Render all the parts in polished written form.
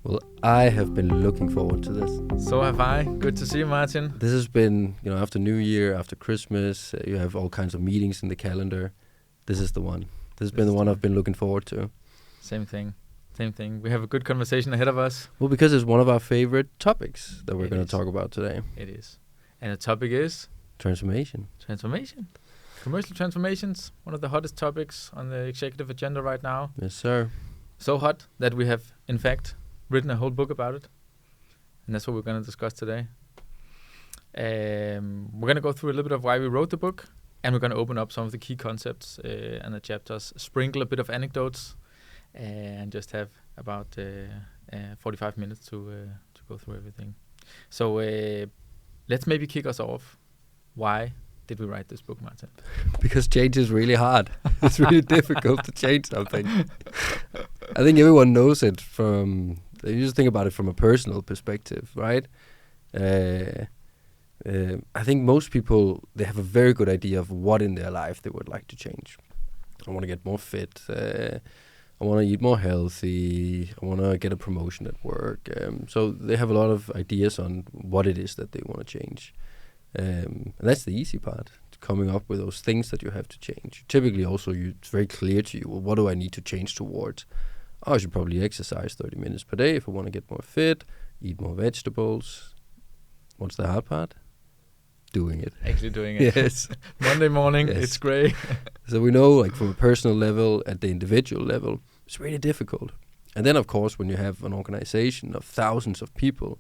Well, I have been looking forward to this. So have I. Good to see you, Martin. This has been, after New Year, after Christmas, you have all kinds of meetings in the calendar. This is the one. This has been the one I've been looking forward to. Same thing. We have a good conversation ahead of us. Well, because it's one of our favorite topics that we're going to talk about today. It is. And the topic is? Transformation. Commercial transformations, one of the hottest topics on the executive agenda right now. Yes, sir. So hot that we have, in fact, written a whole book about it. And that's what we're going to discuss today. We're going to go through a little bit of why we wrote the book. And we're going to open up some of the key concepts and the chapters, sprinkle a bit of anecdotes, and just have about 45 minutes to go through everything. So let's maybe kick us off. Why did we write this book, Martin? Because change is really hard. It's really difficult to change something. I think everyone knows it you just think about it from a personal perspective, right? I think most people, they have a very good idea of what in their life they would like to change. I want to get more fit. I want to eat more healthy. I want to get a promotion at work. So they have a lot of ideas on what it is that they want to change. And that's the easy part, coming up with those things that you have to change. Typically also, it's very clear to you, well, what do I need to change towards? I should probably exercise 30 minutes per day if I want to get more fit, eat more vegetables. What's the hard part? Doing it. Actually doing it. Yes. Monday morning, yes. It's grey. So we know, from a personal level, at the individual level, it's really difficult. And then, of course, when you have an organization of thousands of people,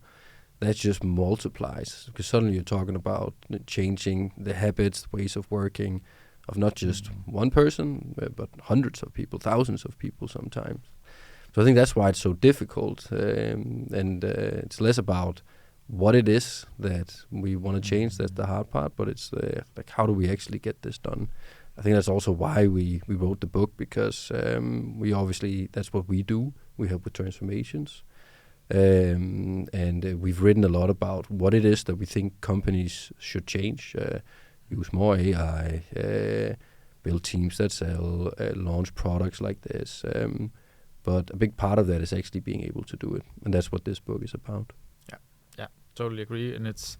that just multiplies. Because suddenly you're talking about changing the habits, ways of working, of not just one person, but hundreds of people, thousands of people sometimes. So I think that's why it's so difficult. It's less about what it is that we want to change, that's the hard part, but it's how do we actually get this done? I think that's also why we wrote the book, because we obviously, that's what we do. We help with transformations. And we've written a lot about what it is that we think companies should change. Use more AI, build teams that sell, launch products like this. But a big part of that is actually being able to do it. And that's what this book is about. Yeah, totally agree. And it's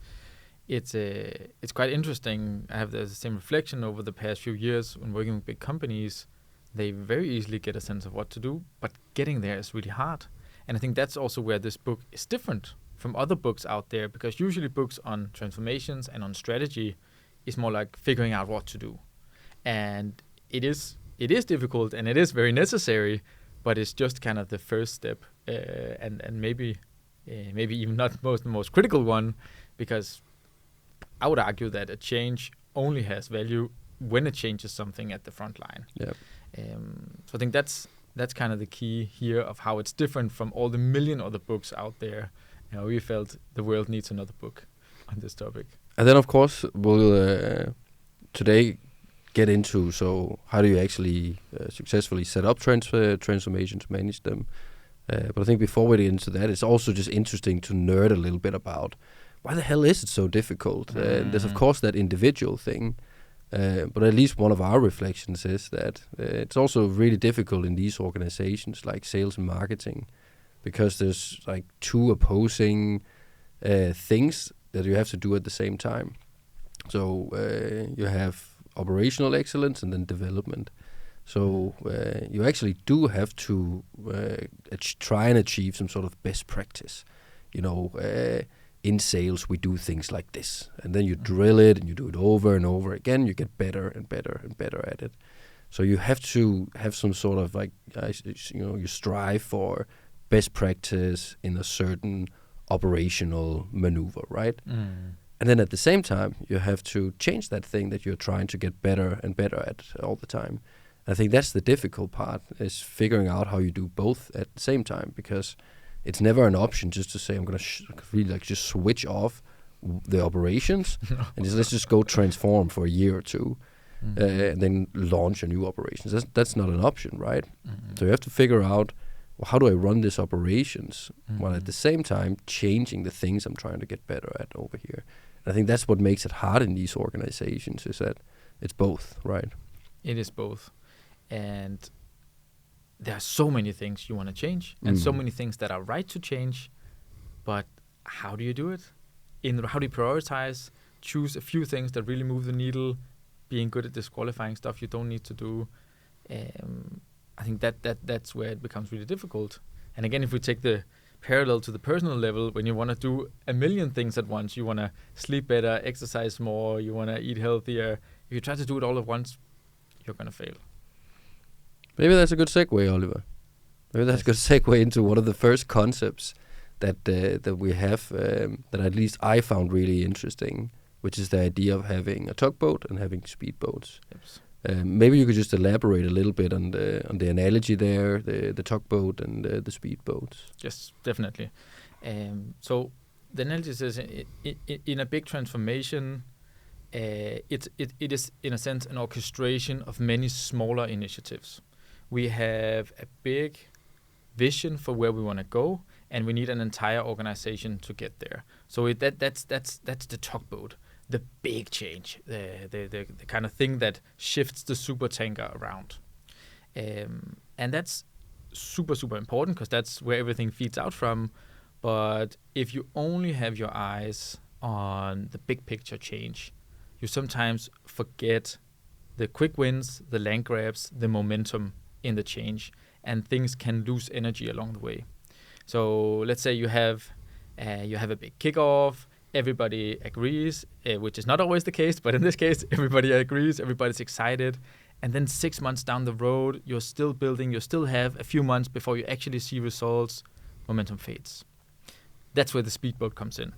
quite interesting. I have the same reflection over the past few years when working with big companies. They very easily get a sense of what to do, but getting there is really hard. And I think that's also where this book is different from other books out there, because usually books on transformations and on strategy is more like figuring out what to do. And it is difficult and it is very necessary, but it's just kind of the first step, and maybe even not the most critical one, because I would argue that a change only has value when it changes something at the front line. Yeah. So I think that's kind of the key here of how it's different from all the million other books out there. We felt the world needs another book on this topic. And then, of course, we'll today get into, so how do you actually successfully set up transformations, manage them? But I think before we get into that, it's also just interesting to nerd a little bit about why the hell is it so difficult? There's, of course, that individual thing. But at least one of our reflections is that it's also really difficult in these organizations like sales and marketing, because there's two opposing things that you have to do at the same time. So you have operational excellence and then development. So you actually do have to try and achieve some sort of best practice. In sales, we do things like this, and then you drill it and you do it over and over again. You get better and better and better at it. So you have to have some sort of you strive for best practice in a certain operational maneuver, right? And then at the same time, you have to change that thing that you're trying to get better and better at all the time. And I think that's the difficult part, is figuring out how you do both at the same time, because it's never an option just to say, I'm going to really just switch off the operations and let's just go transform for a year or two and then launch a new operations. That's not an option, right? So you have to figure out, well, how do I run these operations while at the same time changing the things I'm trying to get better at over here? And I think that's what makes it hard in these organizations, is that it's both, right? It is both. And there are so many things you want to change and so many things that are right to change, but how do you do it? How do you prioritize? Choose a few things that really move the needle, being good at disqualifying stuff you don't need to do. I think that's where it becomes really difficult. And again, if we take the parallel to the personal level, when you want to do a million things at once, you want to sleep better, exercise more, you want to eat healthier. If you try to do it all at once, you're going to fail. Maybe that's a good segue, Oliver. Maybe that's a good segue into one of the first concepts that we have, that at least I found really interesting, which is the idea of having a tugboat and having speedboats. Yes. Maybe you could just elaborate a little bit on the analogy there, the tugboat and the speedboats. Yes, definitely. So the analogy says in a big transformation, it is in a sense an orchestration of many smaller initiatives. We have a big vision for where we want to go, and we need an entire organization to get there. So that's the tugboat, the big change, the kind of thing that shifts the super tanker around. And that's super, super important because that's where everything feeds out from. But if you only have your eyes on the big picture change, you sometimes forget the quick wins, the land grabs, the momentum in the change, and things can lose energy along the way. So let's say you have a big kickoff, everybody agrees, which is not always the case, but in this case, everybody agrees, everybody's excited. And then 6 months down the road, you're still building, you still have a few months before you actually see results, momentum fades. That's where the speedboat comes in.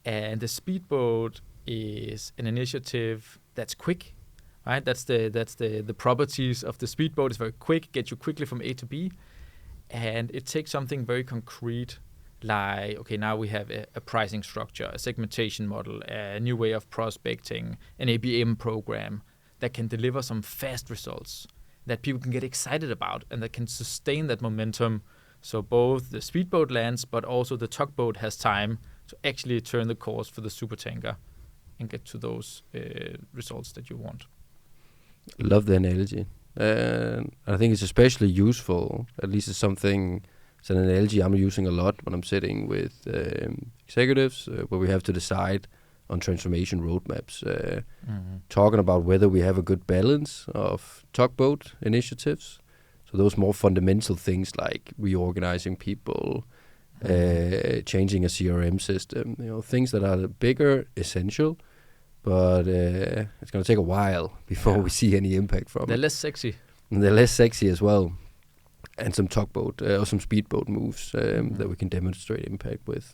And the speedboat is an initiative that's quick, right? That's the properties of the speedboat. It's very quick, get you quickly from A to B. And it takes something very concrete like, okay, now we have a pricing structure, a segmentation model, a new way of prospecting, an ABM program that can deliver some fast results that people can get excited about and that can sustain that momentum. So both the speedboat lands, but also the tugboat has time to actually turn the course for the supertanker and get to those results that you want. Love the analogy. I think it's especially useful, at least it's an analogy I'm using a lot when I'm sitting with executives where we have to decide on transformation roadmaps, talking about whether we have a good balance of tugboat initiatives. So those more fundamental things like reorganizing people, changing a CRM system, things that are bigger, essential, but it's going to take a while before we see any impact from it. They're less sexy. And they're less sexy as well. And some tugboat or some speedboat moves that we can demonstrate impact with.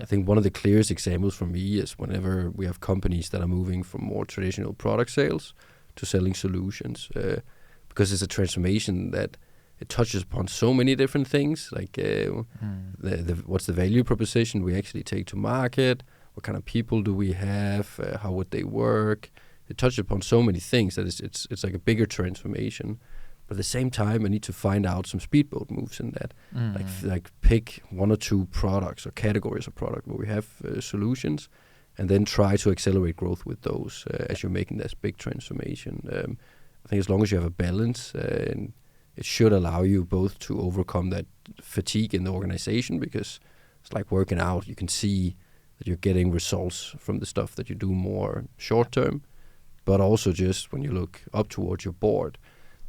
I think one of the clearest examples for me is whenever we have companies that are moving from more traditional product sales to selling solutions, because it's a transformation that it touches upon so many different things, like what's the value proposition we actually take to market, what kind of people do we have, how would they work. It touches upon so many things that it's like a bigger transformation. But at the same time, I need to find out some speedboat moves in that. Like pick one or two products or categories of product where we have solutions, and then try to accelerate growth with those as you're making this big transformation. I think as long as you have a balance, and it should allow you both to overcome that fatigue in the organization, because it's like working out. You can see that you're getting results from the stuff that you do more short term, but also just when you look up towards your board,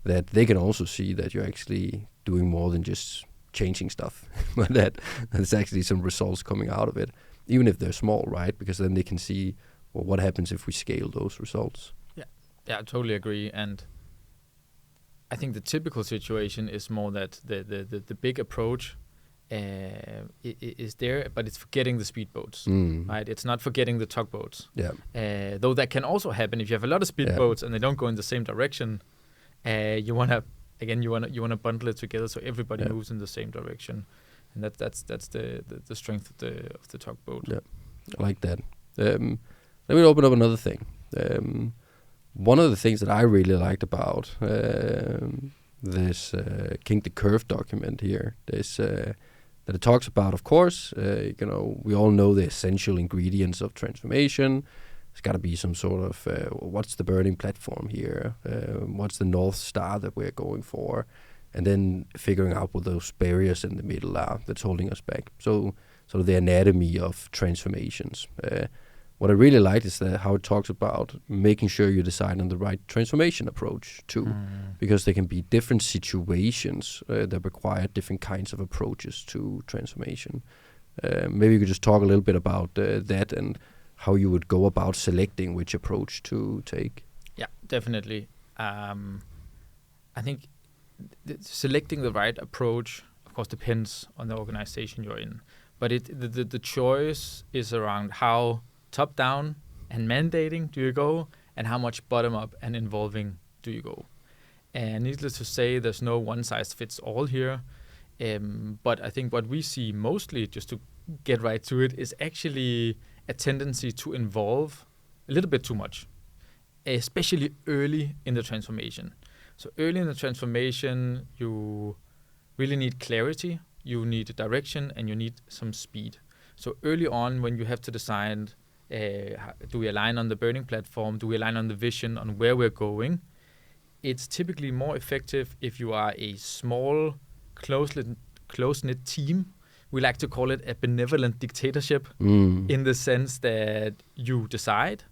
that they can also see that you're actually doing more than just changing stuff, but that there's actually some results coming out of it, even if they're small, right? Because then they can see, well, what happens if we scale those results. Yeah, I totally agree. And I think the typical situation is more that the big approach is there, but it's forgetting the speedboats, right? It's not forgetting the tugboats. Yeah. Though that can also happen if you have a lot of speedboats and they don't go in the same direction. You want to bundle it together so everybody moves in the same direction, and that's the strength of the tugboat. Yeah, I like that. Let me open up another thing. One of the things that I really liked about this Kink the Curve document here is that it talks about, of course, we all know the essential ingredients of transformation. It's got to be some sort of what's the burning platform here? What's the North Star that we're going for? and then figuring out what those barriers in the middle are that's holding us back. So sort of the anatomy of transformations. What I really like is that how it talks about making sure you decide on the right transformation approach too, because there can be different situations that require different kinds of approaches to transformation. Maybe you could just talk a little bit about that and how you would go about selecting which approach to take. Yeah, definitely. I think selecting the right approach, of course, depends on the organization you're in. But the choice is around how top-down and mandating do you go, and how much bottom-up and involving do you go. And needless to say, there's no one-size-fits-all here. But I think what we see mostly, just to get right to it, is actually a tendency to involve a little bit too much, especially early in the transformation. So early in the transformation, you really need clarity, you need direction, and you need some speed. So early on, when you have to decide, do we align on the burning platform, do we align on the vision, on where we're going, it's typically more effective if you are a small, close-knit team. We like to call it a benevolent dictatorship, in the sense that you decide,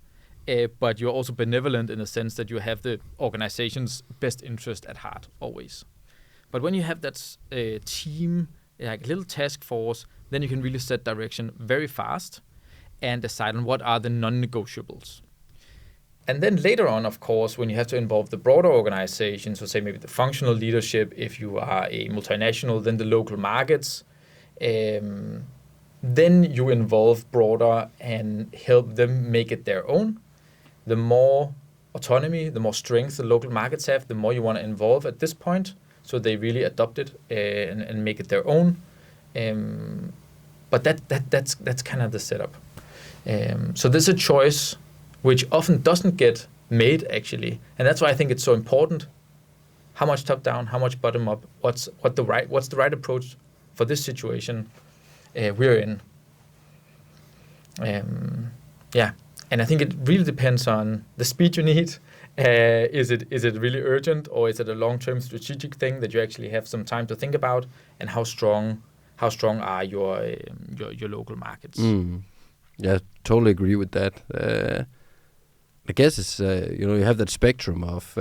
but you're also benevolent in the sense that you have the organization's best interest at heart, always. But when you have that team, like a little task force, then you can really set direction very fast and decide on what are the non-negotiables. And then later on, of course, when you have to involve the broader organization, so say maybe the functional leadership, if you are a multinational, then the local markets, then you involve broader and help them make it their own. The more autonomy, the more strength the local markets have, the more you want to involve at this point, so they really adopt it and make it their own. But that's kind of the setup. So there's a choice which often doesn't get made, actually, and that's why I think it's so important. How much top down, how much bottom up? What's the right approach for this situation we're in? And I think it really depends on the speed you need. Is it really urgent, or is it a long-term strategic thing that you actually have some time to think about? And how strong are your local markets? Yeah, totally agree with that. I guess it's you have that spectrum of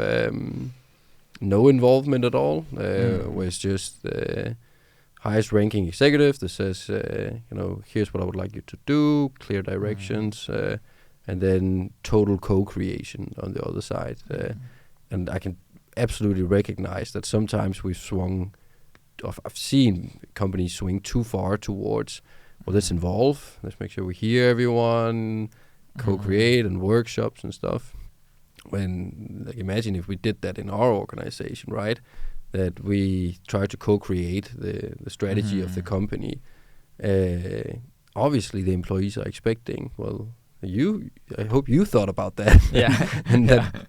no involvement at all, where it's just highest ranking executive that says, here's what I would like you to do, clear directions, and then total co-creation on the other side. And I can absolutely recognize that sometimes I've seen companies swing too far towards, well, let's involve, let's make sure we hear everyone, co-create and workshops and stuff. When, imagine if we did that in our organization, right? That we try to co-create the strategy of the company. Obviously, the employees are expecting, well, I hope you thought about that. And that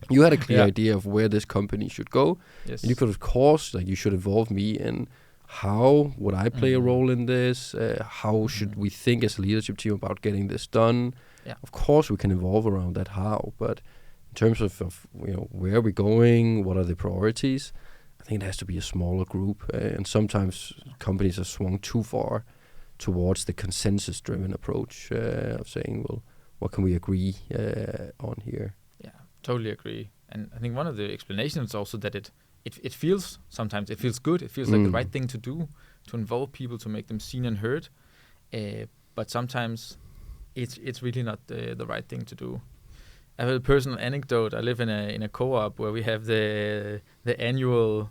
you had a clear idea of where this company should go. Yes. And you could, of course, you should involve me in how would I play a role in this? How should we think as a leadership team about getting this done? Yeah. Of course, we can evolve around that how, but in terms of where are we going, what are the priorities, I think it has to be a smaller group. And sometimes companies are swung too far towards the consensus-driven approach of saying, well, what can we agree on here? Yeah, totally agree. And I think one of the explanations is also that it feels, sometimes it feels good. It feels like the right thing to do, to involve people, to make them seen and heard. But sometimes it's really not the right thing to do. I have a personal anecdote. I live in a co-op where we have the annual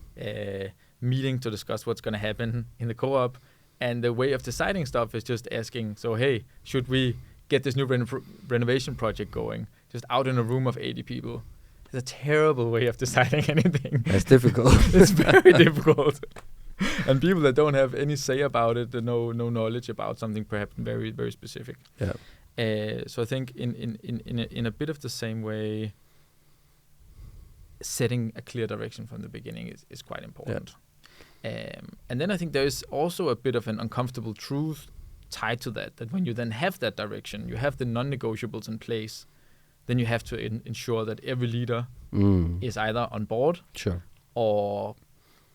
meeting to discuss what's going to happen in the co-op. And the way of deciding stuff is just asking, so, hey, should we get this new renovation project going? Just out in a room of 80 people. It's a terrible way of deciding anything. That's difficult. It's very difficult. And people that don't have any say about it, no knowledge about something perhaps very, very specific. Yeah. So I think in a bit of the same way, setting a clear direction from the beginning is quite important. Yeah. And then I think there is also a bit of an uncomfortable truth tied to that when you then have that direction, you have the non-negotiables in place, then you have to ensure that every leader is either on board or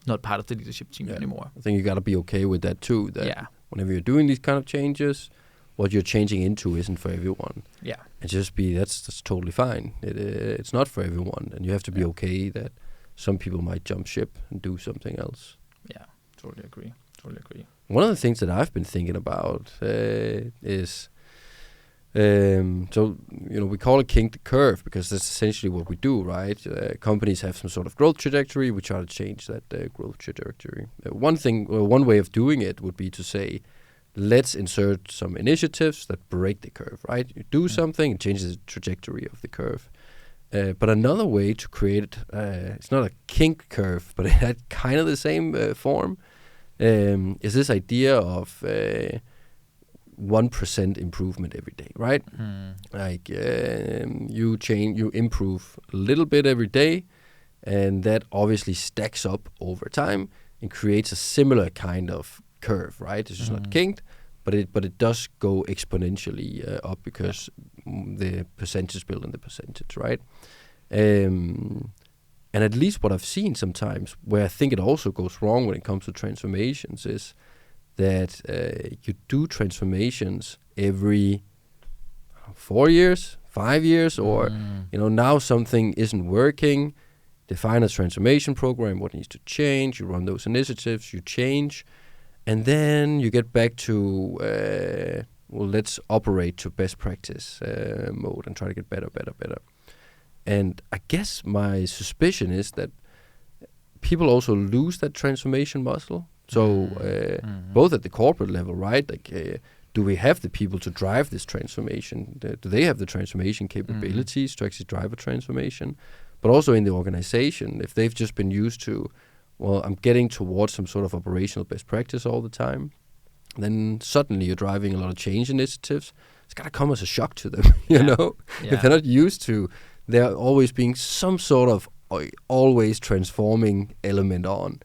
not part of the leadership team anymore. I think you got to be okay with that too. That whenever you're doing these kind of changes, what you're changing into isn't for everyone. Yeah. And just that's totally fine. It's not for everyone, and you have to be okay that some people might jump ship and do something else. Yeah, totally agree. One of the things that I've been thinking about is, so we call it Kink the Curve because that's essentially what we do, right? Companies have some sort of growth trajectory. We try to change that growth trajectory. One way of doing it would be to say, let's insert some initiatives that break the curve, right? You do something, it changes the trajectory of the curve. But another way to create, it's not a kink curve, but it had kind of the same form, is this idea of 1% improvement every day, right? Like you improve a little bit every day, and that obviously stacks up over time and creates a similar kind of curve, right? It's just not kinked, but it does go exponentially up because the percentage build on the percentage, right? And at least what I've seen sometimes, where I think it also goes wrong when it comes to transformations, is that you do transformations every 4 years, 5 years, or now something isn't working. Define a transformation program, what needs to change. You run those initiatives, you change. And then you get back to, let's operate to best practice mode and try to get better. And I guess my suspicion is that people also lose that transformation muscle. So both at the corporate level, right? Like, do we have the people to drive this transformation? Do they have the transformation capabilities to actually drive a transformation? But also in the organization, if they've just been used to, I'm getting towards some sort of operational best practice all the time, then suddenly you're driving a lot of change initiatives. It's got to come as a shock to them, you know? If they're not used to there always being some sort of always transforming element on.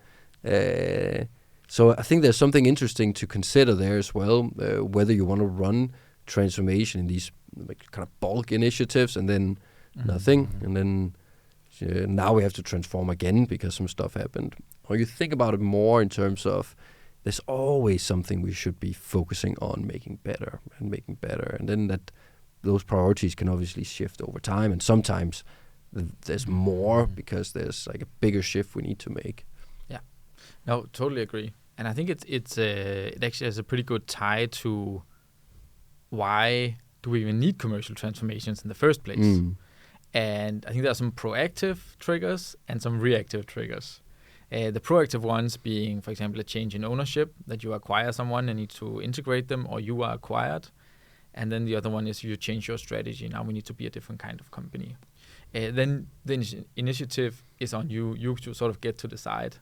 So I think there's something interesting to consider there as well, whether you want to run transformation in these kind of bulk initiatives and then nothing, and then now we have to transform again because some stuff happened. Or you think about it more in terms of there's always something we should be focusing on making better. And then those priorities can obviously shift over time. And sometimes there's more because there's like a bigger shift we need to make. Yeah, no, totally agree. And I think it actually has a pretty good tie to why do we even need commercial transformations in the first place? And I think there are some proactive triggers and some reactive triggers. The proactive ones being, for example, a change in ownership, that you acquire someone and need to integrate them, or you are acquired. And then the other one is you change your strategy. Now we need to be a different kind of company. Then the initiative is on you. You to sort of get to decide.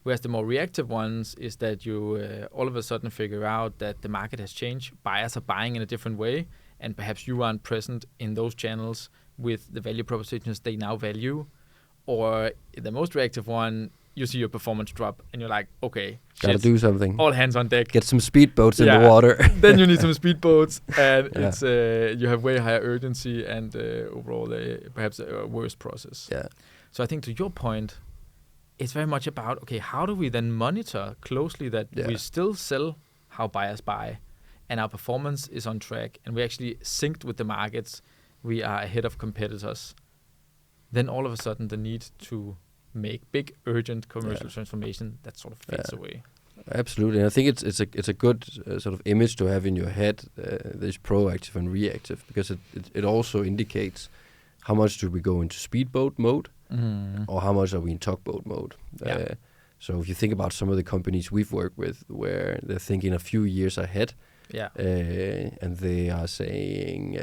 Whereas the more reactive ones is that you all of a sudden figure out that the market has changed. Buyers are buying in a different way. And perhaps you aren't present in those channels with the value propositions they now value. Or the most reactive one, you see your performance drop and you're like, okay, gotta do something. All hands on deck. Get some speedboats in the water. Then you need some speedboats, and it's you have way higher urgency and overall perhaps a worse process. Yeah. So I think to your point, it's very much about, okay, how do we then monitor closely that we still sell how buyers buy and our performance is on track and we actually synced with the markets, we are ahead of competitors. Then all of a sudden the need to make big urgent commercial transformation that sort of fades away. Absolutely, and I think it's a good sort of image to have in your head, this proactive and reactive, because it also indicates how much do we go into speedboat mode or how much are we in tugboat mode. So if you think about some of the companies we've worked with where they're thinking a few years ahead, and they are saying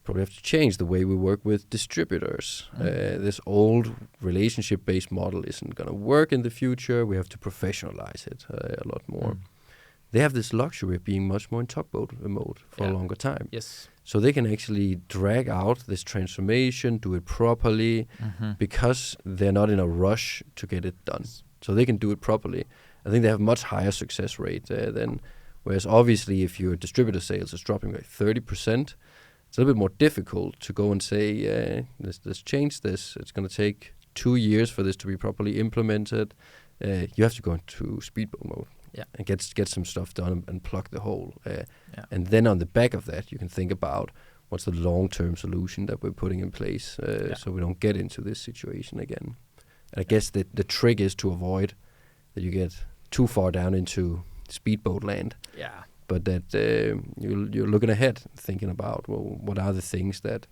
probably have to change the way we work with distributors. This old relationship-based model isn't going to work in the future. We have to professionalize it a lot more. They have this luxury of being much more in tugboat mode for a longer time. Yes. So they can actually drag out this transformation, do it properly, because they're not in a rush to get it done. So they can do it properly. I think they have much higher success rate than, whereas obviously if your distributor sales is dropping by 30%, it's a little bit more difficult to go and say, let's change this. It's going to take 2 years for this to be properly implemented. you have to go into speedboat mode and get some stuff done and plug the hole. And then on the back of that, you can think about what's the long-term solution that we're putting in place so we don't get into this situation again. And I guess the trick is to avoid that you get too far down into speedboat land. Yeah. But that you're looking ahead, thinking about, well, what are the things that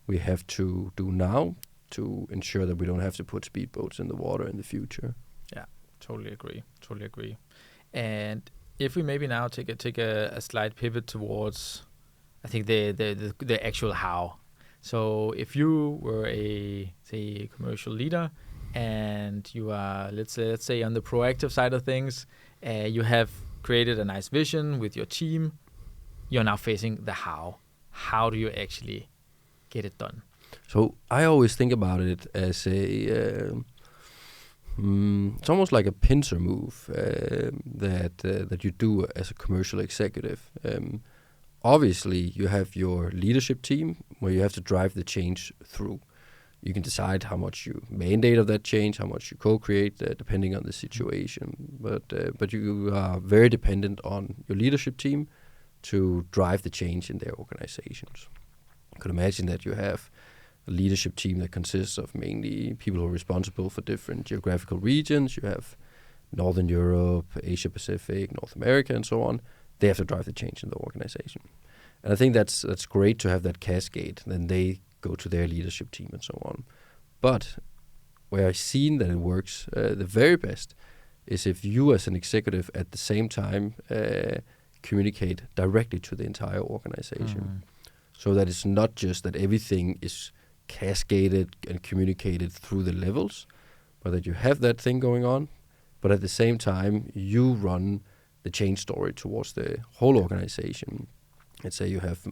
we have to do now to ensure that we don't have to put speedboats in the water in the future. Yeah, totally agree. And if we maybe now take a slight pivot towards, I think the actual how. So if you were a commercial leader and you are let's say on the proactive side of things, you have created a nice vision with your team, you're now facing the how. How do you actually get it done? So I always think about it as it's almost like a pincer move that you do as a commercial executive. Obviously, you have your leadership team where you have to drive the change through. You can decide how much you mandate of that change, how much you co-create, depending on the situation. But you are very dependent on your leadership team to drive the change in their organizations. You could imagine that you have a leadership team that consists of mainly people who are responsible for different geographical regions. You have Northern Europe, Asia Pacific, North America, and so on. They have to drive the change in the organization. And I think that's great to have that cascade. Then they go to their leadership team and so on. But where I've seen that it works the very best is if you as an executive at the same time communicate directly to the entire organization. So that it's not just that everything is cascaded and communicated through the levels, but that you have that thing going on, but at the same time you run the change story towards the whole organization. Let's say you have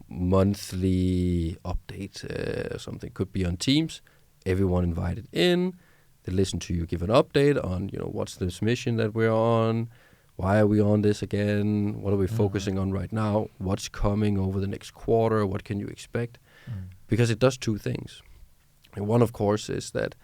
monthly update or something. Could be on Teams. Everyone invited in. They listen to you give an update on what's this mission that we're on. Why are we on this again? What are we focusing on right now? What's coming over the next quarter? What can you expect? Because it does two things. And one, of course, is that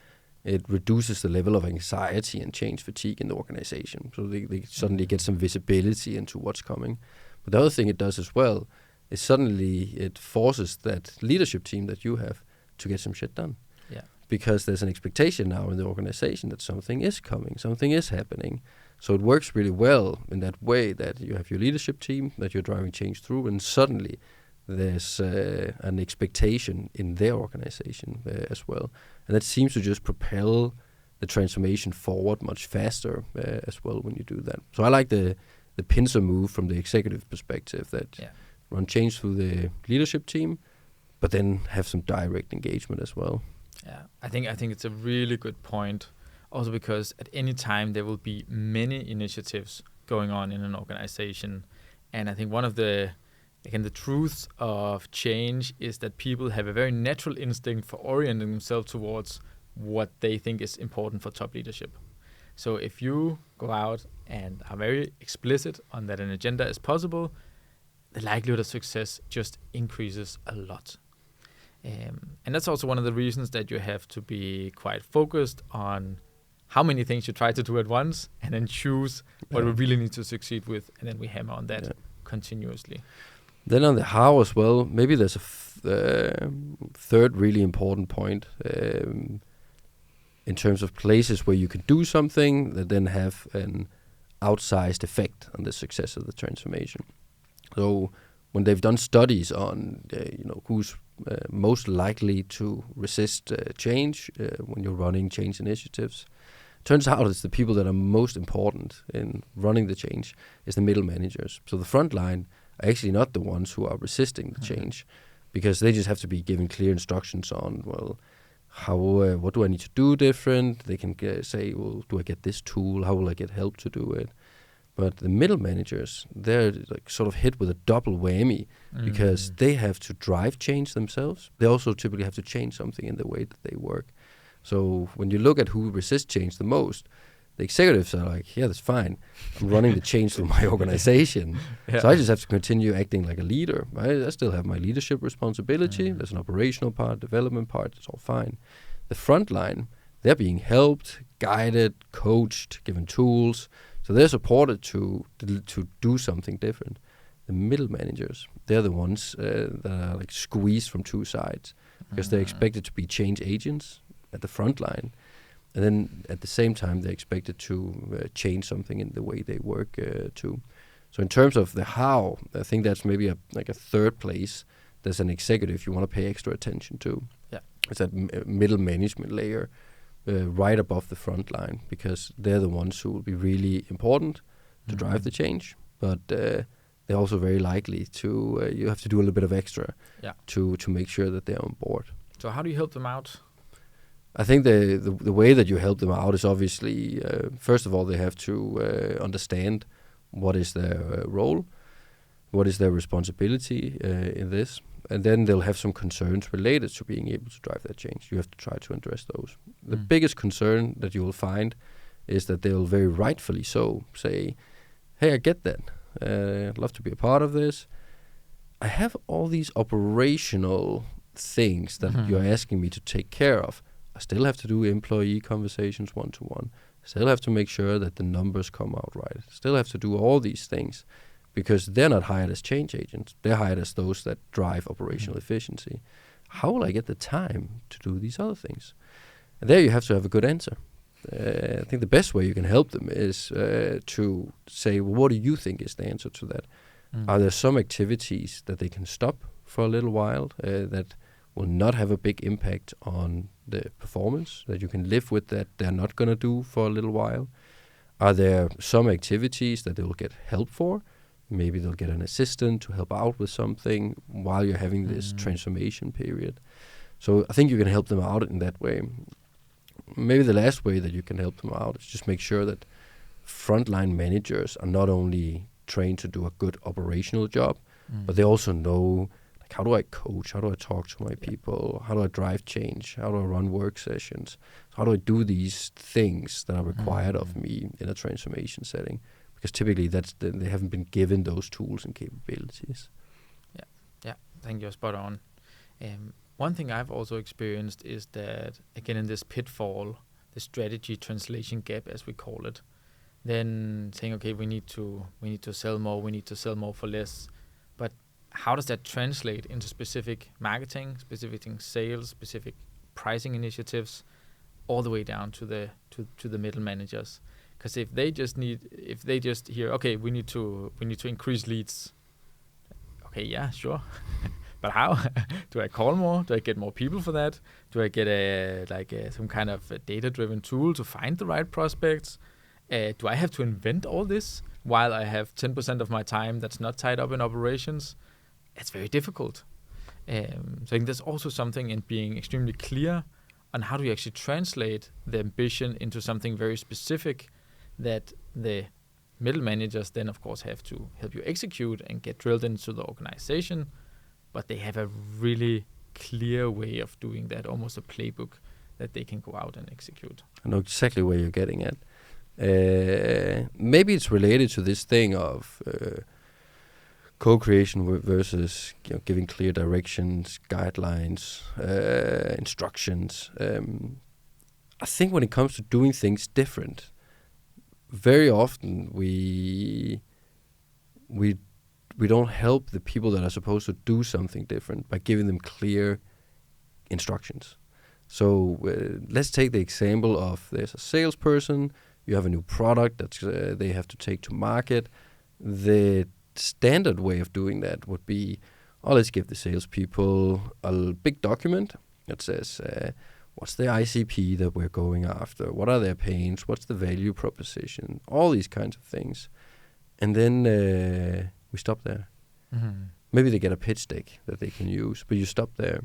it reduces the level of anxiety and change fatigue in the organization. So they suddenly get some visibility into what's coming. But the other thing it does as well is suddenly it forces that leadership team that you have to get some shit done. Yeah. Because there's an expectation now in the organization that something is coming, something is happening. So it works really well in that way that you have your leadership team that you're driving change through, and suddenly there's an expectation in their organization as well. And that seems to just propel the transformation forward much faster as well when you do that. So I like the pincer move from the executive perspective that run change through the leadership team, but then have some direct engagement as well. Yeah, I think it's a really good point. Also because at any time there will be many initiatives going on in an organization. And I think one of the truths of change is that people have a very natural instinct for orienting themselves towards what they think is important for top leadership. So if you go out and are very explicit on that an agenda is possible, the likelihood of success just increases a lot. And that's also one of the reasons that you have to be quite focused on how many things you try to do at once and then choose what we really need to succeed with, and then we hammer on that continuously. Then on the how as well, maybe there's a third really important point in terms of places where you can do something that then have an outsized effect on the success of the transformation. So when they've done studies on who's most likely to resist change when you're running change initiatives, turns out it's the people that are most important in running the change is the middle managers. So the frontline are actually not the ones who are resisting the change, because they just have to be given clear instructions on, how what do I need to do different? They can say, well, do I get this tool? How will I get help to do it? But the middle managers, they're like sort of hit with a double whammy because they have to drive change themselves. They also typically have to change something in the way that they work. So when you look at who resists change the most, the executives are like, yeah, that's fine. I'm running the change through my organization. So I just have to continue acting like a leader. Right? I still have my leadership responsibility. There's an operational part, development part. It's all fine. The front line, they're being helped, guided, coached, given tools. So they're supported to do something different. The middle managers, they're the ones that are like squeezed from two sides because they're expected to be change agents at the front line. And then at the same time, they're expected to change something in the way they work too. So in terms of the how, I think that's maybe a third place. There's an executive you want to pay extra attention to. Yeah. It's that middle management layer right above the front line, because they're the ones who will be really important to drive the change. But they're also very likely to, you have to do a little bit of extra to make sure that they're on board. So how do you help them out? I think the way that you help them out is obviously, first of all, they have to understand what is their role, what is their responsibility in this, and then they'll have some concerns related to being able to drive that change. You have to try to address those. The biggest concern that you will find is that they'll very rightfully so say, hey, I get that. I'd love to be a part of this. I have all these operational things that you're asking me to take care of. I still have to do employee conversations one-to-one. Still have to make sure that the numbers come out right. Still have to do all these things because they're not hired as change agents. They're hired as those that drive operational efficiency. How will I get the time to do these other things? And there you have to have a good answer. I think the best way you can help them is to say, well, what do you think is the answer to that? Are there some activities that they can stop for a little while that will not have a big impact on the performance, that you can live with, that they're not going to do for a little while? Are there some activities that they will get help for? Maybe they'll get an assistant to help out with something while you're having this transformation period. So I think you can help them out in that way. Maybe the last way that you can help them out is just make sure that frontline managers are not only trained to do a good operational job, but they also know, like, how do I coach? How do I talk to my people? How do I drive change? How do I run work sessions? How do I do these things that are required of me in a transformation setting? Because typically they haven't been given those tools and capabilities. Yeah, I think you're spot on. One thing I've also experienced is that, again, in this pitfall, the strategy translation gap, as we call it, then saying, okay, we need to sell more, we need to sell more for less. But how does that translate into specific marketing, specific sales, specific pricing initiatives, all the way down to the middle managers? Because if they just hear, okay, we need to increase leads. Okay, yeah, sure. But how? Do I call more? Do I get more people for that? Do I get some kind of a data-driven tool to find the right prospects? Do I have to invent all this while I have 10% of my time that's not tied up in operations? It's very difficult. So I think there's also something in being extremely clear on how do you actually translate the ambition into something very specific that the middle managers then, of course, have to help you execute and get drilled into the organization. But they have a really clear way of doing that, almost a playbook that they can go out and execute. I know exactly where you're getting at. Maybe it's related to this thing of co-creation versus giving clear directions, guidelines, instructions. I think when it comes to doing things different, very often we don't help the people that are supposed to do something different by giving them clear instructions. So let's take the example of there's a salesperson, you have a new product that they have to take to market. The standard way of doing that would be, let's give the salespeople a big document that says, what's the ICP that we're going after? What are their pains? What's the value proposition? All these kinds of things. And then we stop there. Maybe they get a pitch deck that they can use, but you stop there.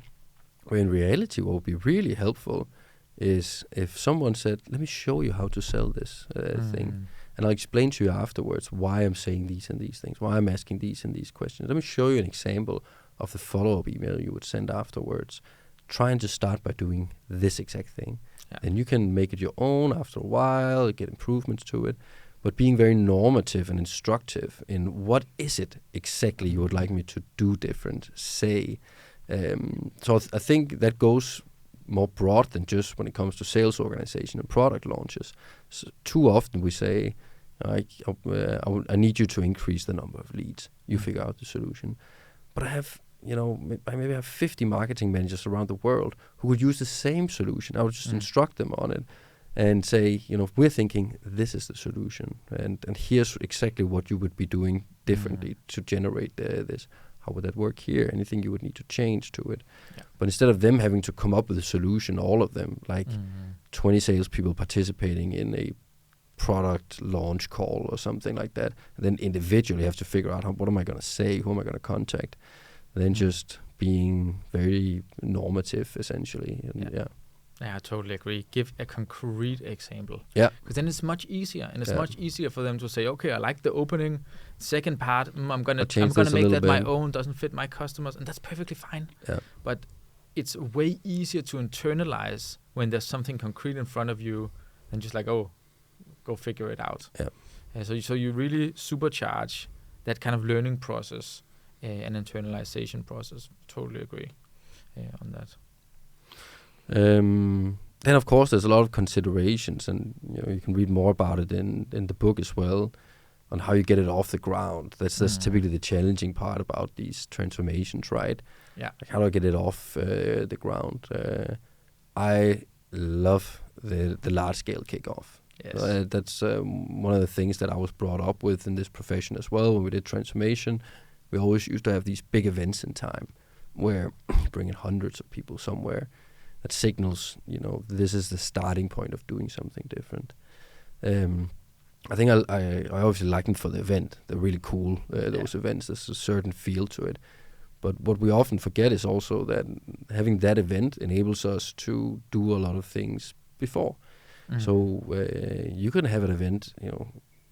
Where in reality, what would be really helpful is if someone said, let me show you how to sell this thing. And I'll explain to you afterwards why I'm saying these and these things, why I'm asking these and these questions. Let me show you an example of the follow-up email you would send afterwards. Trying to start by doing this exact thing. Yeah. And you can make it your own after a while, get improvements to it. But being very normative and instructive in what is it exactly you would like me to do different, say. So I think that goes more broad than just when it comes to sales organization and product launches. So too often we say, I need you to increase the number of leads. You figure out the solution. But I have, I maybe have 50 marketing managers around the world who would use the same solution. I would just instruct them on it and say, we're thinking this is the solution, and here's exactly what you would be doing differently to generate this. How would that work here? Anything you would need to change to it. Yeah. But instead of them having to come up with a solution, all of them, like 20 salespeople participating in a product launch call or something like that, and then individually have to figure out what am I going to say, who am I going to contact, and then just being very normative, essentially. And Yeah, I totally agree. Give a concrete example. Yeah. Because then it's much easier, and it's much easier for them to say, okay, I like the opening. Second part, I'm gonna make that my own. Doesn't fit my customers, and that's perfectly fine. Yeah. But it's way easier to internalize when there's something concrete in front of you than just like, oh, go figure it out. Yeah. So you really supercharge that kind of learning process and internalization process. Totally agree on that. Then of course there's a lot of considerations, and you can read more about it in the book as well, on how you get it off the ground. That's typically the challenging part about these transformations, right? Yeah. Like, how do I get it off the ground? I love the large scale kickoff. Yes. That's one of the things that I was brought up with in this profession as well. When we did transformation, we always used to have these big events in time where you bring in hundreds of people somewhere. That signals, this is the starting point of doing something different. I think I obviously like them for the event. They're really cool, those events. There's a certain feel to it. But what we often forget is also that having that event enables us to do a lot of things before. So you can have an event,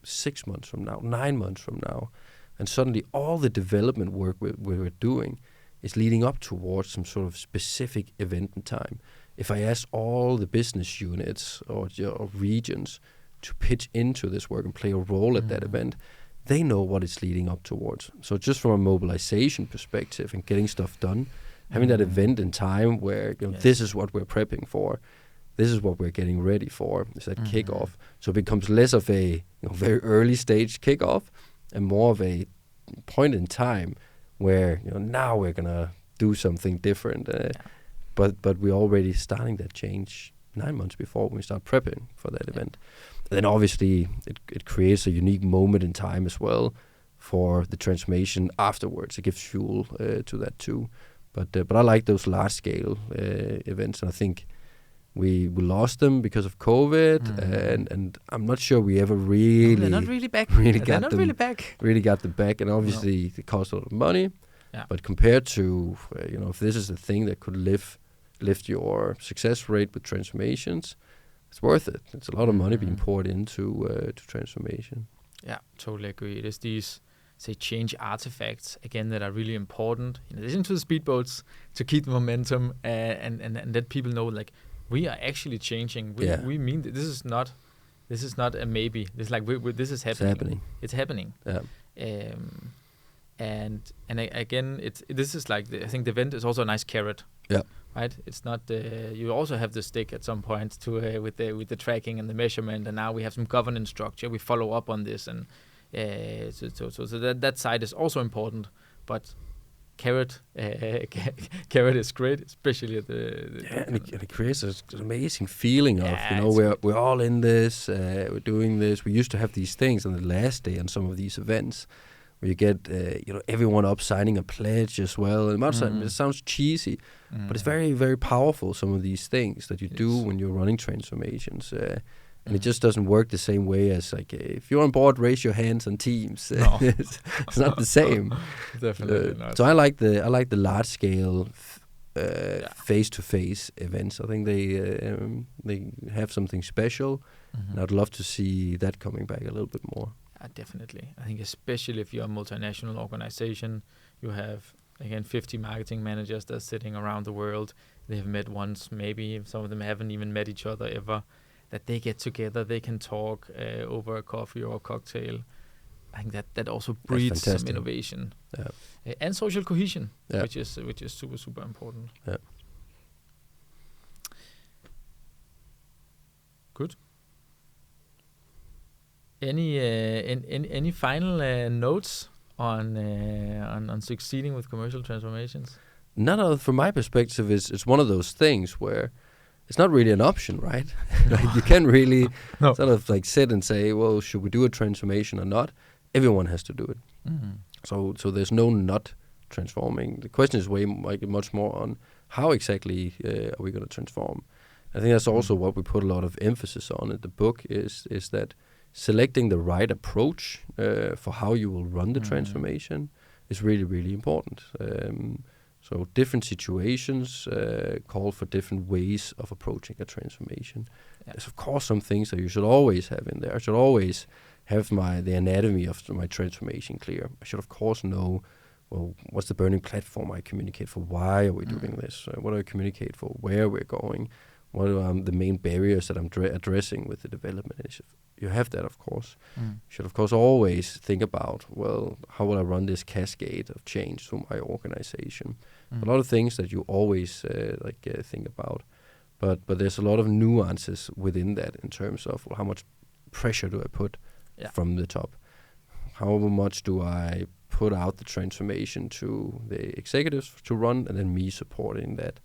6 months from now, 9 months from now, and suddenly all the development work we're doing is leading up towards some sort of specific event in time. If I ask all the business units or regions to pitch into this work and play a role at that event, they know what it's leading up towards. So just from a mobilization perspective and getting stuff done, having that event in time where this is what we're prepping for, this is what we're getting ready for, is that kickoff. So it becomes less of a very early stage kickoff and more of a point in time where now we're gonna do something different, but we're already starting that change 9 months before when we start prepping for that event. And then obviously it creates a unique moment in time as well for the transformation afterwards. It gives fuel to that too. But I like those large scale events, and I think we lost them because of COVID, and I'm not sure we ever really. They're not really back. Really got them back, and obviously it cost a lot of money. Yeah. But compared to if this is the thing that could lift your success rate with transformations, it's worth it. It's a lot of money being poured into to transformation. Yeah, totally agree. It is these change artifacts again that are really important in addition to the speedboats to keep the momentum and let people know like. We are actually changing. We mean that this is not a maybe. This is like this is happening. It's happening. Yeah. And again, this is like I think the event is also a nice carrot. Yeah. Right. It's not. You also have the stick at some point to with the tracking and the measurement, and now we have some governance structure. We follow up on this, and so that side is also important, but. Carrot is great, especially at and it creates an amazing feeling of we're all in this, we're doing this. We used to have these things on the last day on some of these events where you get everyone up signing a pledge as well. And it sounds cheesy, but it's very, very powerful. Some of these things that you do when you're running transformations. And it just doesn't work the same way as like if you're on board, raise your hands on Teams. No. It's not the same. Definitely not. So I like the large scale face-to-face events. I think they have something special, and I'd love to see that coming back a little bit more. Definitely. I think especially if you're a multinational organization, you have again 50 marketing managers that are sitting around the world. They have met once, maybe some of them haven't even met each other ever. That they get together, they can talk over a coffee or a cocktail. I think that also breeds some innovation and social cohesion, which is super, super important. Yeah. Good. Any final notes on succeeding with commercial transformations? From my perspective, it's one of those things where it's not really an option, right? Like you can't really sort of like sit and say, well, should we do a transformation or not? Everyone has to do it. Mm-hmm. So there's no not transforming. The question is much more on how exactly are we going to transform. I think that's also what we put a lot of emphasis on in the book is that selecting the right approach for how you will run the transformation is really, really important. So different situations call for different ways of approaching a transformation. Yeah. There's of course some things that you should always have in there. I should always have the anatomy of my transformation clear. I should of course know, well, what's the burning platform I communicate for? Why are we doing this? What do I communicate for? Where we're going? What are the main barriers that I'm addressing with the development initiative? You have that, of course. You should, of course, always think about, well, how will I run this cascade of change through my organization? A lot of things that you always think about. But there's a lot of nuances within that in terms of how much pressure do I put from the top? How much do I put out the transformation to the executives to run, and then me supporting that?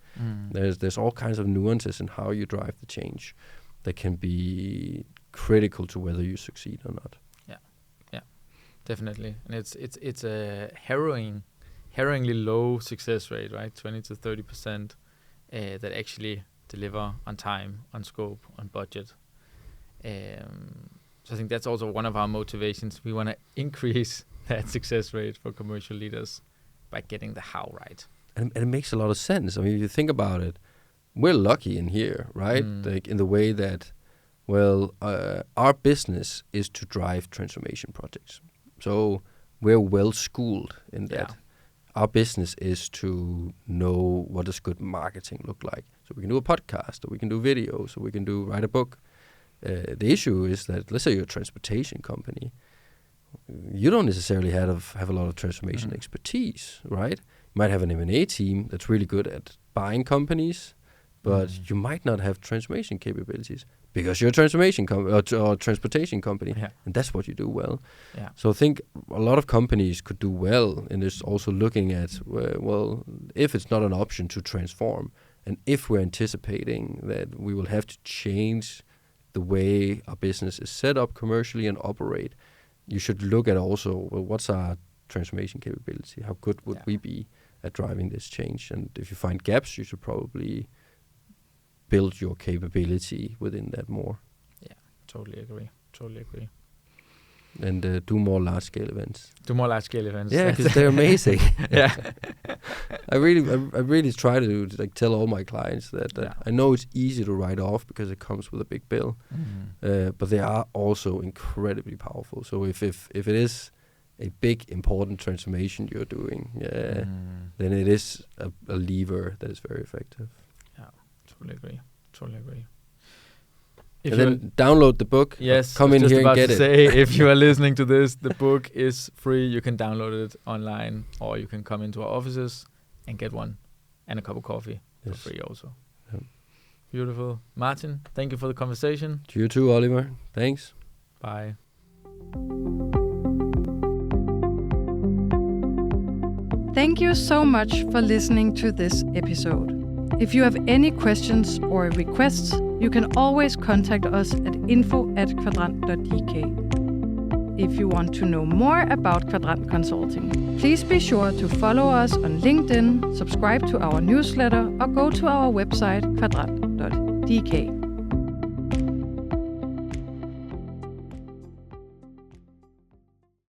There's all kinds of nuances in how you drive the change that can be critical to whether you succeed or not. Yeah, definitely. And it's a harrowingly low success rate, right? 20 to 30% that actually deliver on time, on scope, on budget. So I think that's also one of our motivations. We want to increase that success rate for commercial leaders by getting the how right. And it makes a lot of sense. I mean, if you think about it, we're lucky in here, right? Like in the way that, well, our business is to drive transformation projects. So we're well schooled in that. Our business is to know what does good marketing look like. So we can do a podcast, or we can do videos, or we can write a book. The issue is that, let's say you're a transportation company, you don't necessarily have a lot of transformation expertise, right? You might have an M&A team that's really good at buying companies, but you might not have transformation capabilities because you're a transformation or transportation company, and that's what you do well. Yeah. So I think a lot of companies could do well in this, also looking at, well, if it's not an option to transform, and if we're anticipating that we will have to change the way our business is set up commercially and operate, you should look at also, well, what's our transformation capability? How good would we be at driving this change? And if you find gaps, you should probably build your capability within that more. Yeah, totally agree. And do more large-scale events. Yeah, because they're amazing. I really try to tell all my clients that I know it's easy to write off because it comes with a big bill, but they are also incredibly powerful. So if it is a big important transformation you're doing, then it is a lever that is very effective. Yeah, totally agree. And then download the book. Yes, come in here and get it. If you are listening to this, the book is free. You can download it online, or you can come into our offices and get one and a cup of coffee for free also. Yeah. Beautiful. Martin, thank you for the conversation. To you too, Oliver. Thanks. Bye. Thank you so much for listening to this episode. If you have any questions or requests, you can always contact us at info@kvadrant.dk. If you want to know more about Kvadrant Consulting, please be sure to follow us on LinkedIn, subscribe to our newsletter, or go to our website kvadrant.dk.